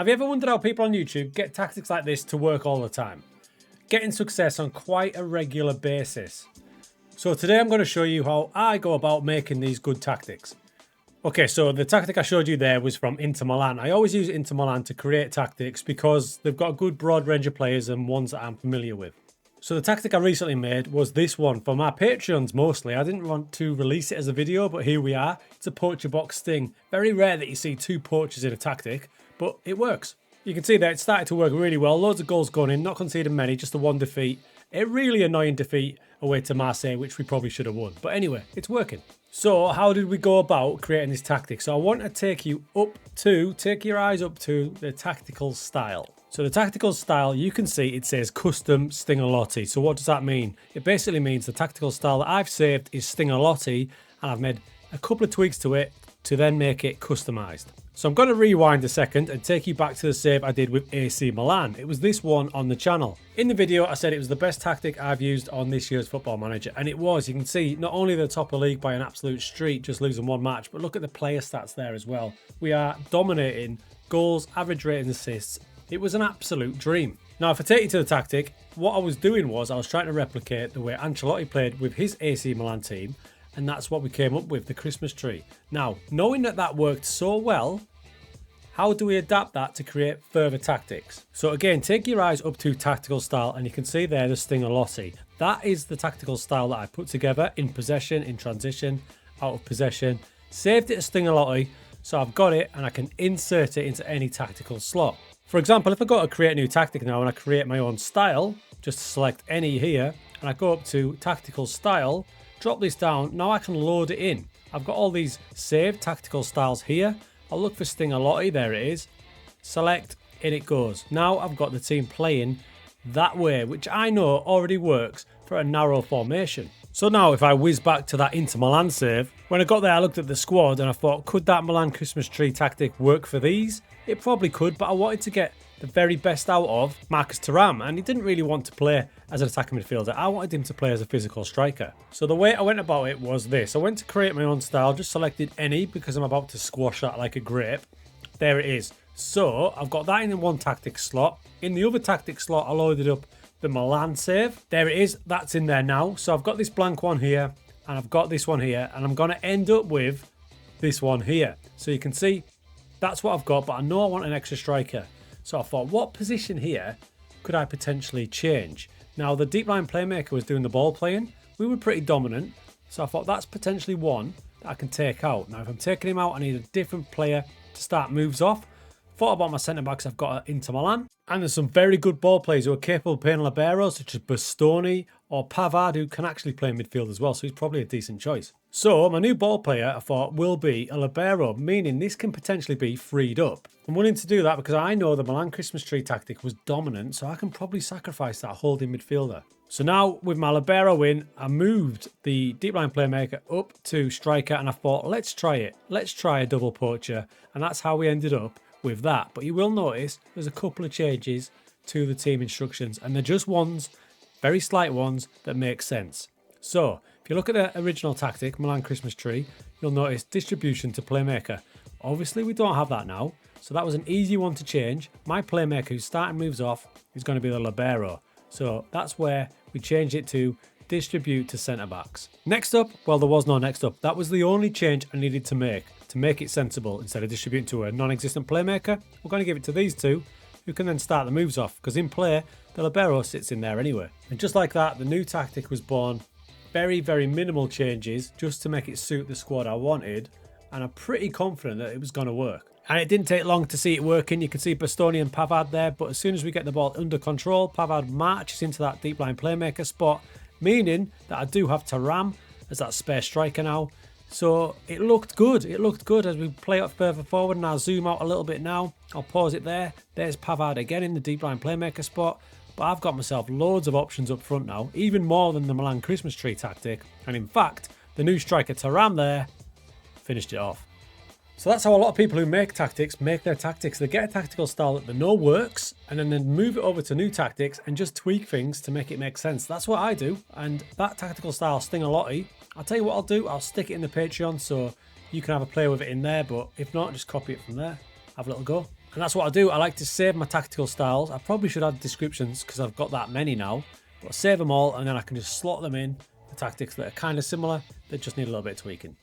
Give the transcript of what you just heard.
Have you ever wondered how people on YouTube get tactics like this to work all the time? Getting success on quite a regular basis. So today I'm going to show you how I go about making these good tactics. Okay, so the tactic I showed you there was from Inter Milan. I always use Inter Milan to create tactics because they've got a good broad range of players and ones that I'm familiar with. So the tactic I recently made was this one for my Patreons mostly. I didn't want to release it as a video, but here we are. It's a poacher box sting. Very rare that you see two poachers in a tactic, but it works. You can see that it started to work really well. Loads of goals going in, not conceding many, just the one defeat. A really annoying defeat away to Marseille, which we probably should have won. But anyway, it's working. So how did we go about creating this tactic? So I want to take your eyes up to the tactical style. So the tactical style, you can see it says custom Stingalotti. So what does that mean? It basically means the tactical style that I've saved is Stingalotti, and I've made a couple of tweaks to it to then make it customized. So I'm going to rewind a second and take you back to the save I did with AC Milan. It was this one on the channel. In the video, I said it was the best tactic I've used on this year's Football Manager, and it was. You can see not only the top of the league by an absolute streak, just losing one match, but look at the player stats there as well. We are dominating goals, average rating, assists. It was an absolute dream. Now, if I take you to the tactic, what I was doing was I was trying to replicate the way Ancelotti played with his AC Milan team, and that's what we came up with, the Christmas tree. Now, knowing that that worked so well, how do we adapt that to create further tactics? So again, take your eyes up to tactical style, and you can see there the Stingalotti. That is the tactical style that I put together in possession, in transition, out of possession. Saved it as Stingalotti, so I've got it and I can insert it into any tactical slot. For example, if I go to create a new tactic now and I create my own style, just select any here, and I go up to tactical style, drop this down, now I can load it in. I've got all these saved tactical styles here. I'll look for Stingalotti, there it is. Select, in it goes. Now I've got the team playing that way, which I know already works for a narrow formation. So now if I whiz back to that Inter Milan save, when I got there I looked at the squad and I thought, could that Milan Christmas tree tactic work for these? It probably could, but I wanted to get the very best out of Marcus Thuram, and he didn't really want to play as an attacking midfielder. I wanted him to play as a physical striker. So the way I went about it was this. I went to create my own style, just selected any because I'm about to squash that like a grape. There it is. So I've got that in one tactic slot. In the other tactic slot, I loaded up the Milan save. There it is. That's in there now. So I've got this blank one here, and I've got this one here, and I'm going to end up with this one here. So you can see that's what I've got, but I know I want an extra striker. So I thought, what position here could I potentially change? Now, the deep line playmaker was doing the ball playing. We were pretty dominant. So I thought that's potentially one that I can take out. Now, if I'm taking him out, I need a different player to start moves off. Thought about my centre-backs. I've got Inter Milan. And there's some very good ball players who are capable of playing libero, such as Bastoni or Pavard, who can actually play midfield as well. So he's probably a decent choice. So my new ball player, I thought, will be a libero, meaning this can potentially be freed up. I'm willing to do that because I know the Milan Christmas tree tactic was dominant, so I can probably sacrifice that holding midfielder. So now with my libero in, I moved the deep line playmaker up to striker, and I thought, let's try it. Let's try a double poacher. And that's how we ended up with that. But you will notice there's a couple of changes to the team instructions, and they're just ones, very slight ones, that make sense. So if you look at the original tactic, Milan Christmas tree, you'll notice distribution to playmaker. Obviously we don't have that now, so that was an easy one to change. My playmaker who's starting moves off is going to be the libero, so that's where we changed it to distribute to centre backs. Next up, well, there was no next up. That was the only change I needed to make it sensible. Instead of distributing to a non-existent playmaker, we're going to give it to these two, who can then start the moves off, because in play the libero sits in there anyway. And just like that, the new tactic was born. Very, very minimal changes just to make it suit the squad I wanted, and I'm pretty confident that it was going to work. And it didn't take long to see it working. You can see Bastoni and Pavard there, but as soon as we get the ball under control, Pavard marches into that deep line playmaker spot, meaning that I do have Thuram as that spare striker now. So it looked good. It looked good as we play up further forward, and I'll zoom out a little bit now. I'll pause it there. There's Pavard again in the deep line playmaker spot. But I've got myself loads of options up front now, even more than the Milan Christmas tree tactic. And in fact, the new striker Thuram there finished it off. So that's how a lot of people who make tactics make their tactics. They get a tactical style that they know works, and then they move it over to new tactics and just tweak things to make it make sense. That's what I do. And that tactical style, Stingalotti, I'll tell you what I'll do. I'll stick it in the Patreon so you can have a play with it in there. But if not, just copy it from there. have a little go. And that's what I do. I like to save my tactical styles. I probably should add descriptions because I've got that many now. But I save them all and then I can just slot them in the tactics that are kind of similar that just need a little bit of tweaking.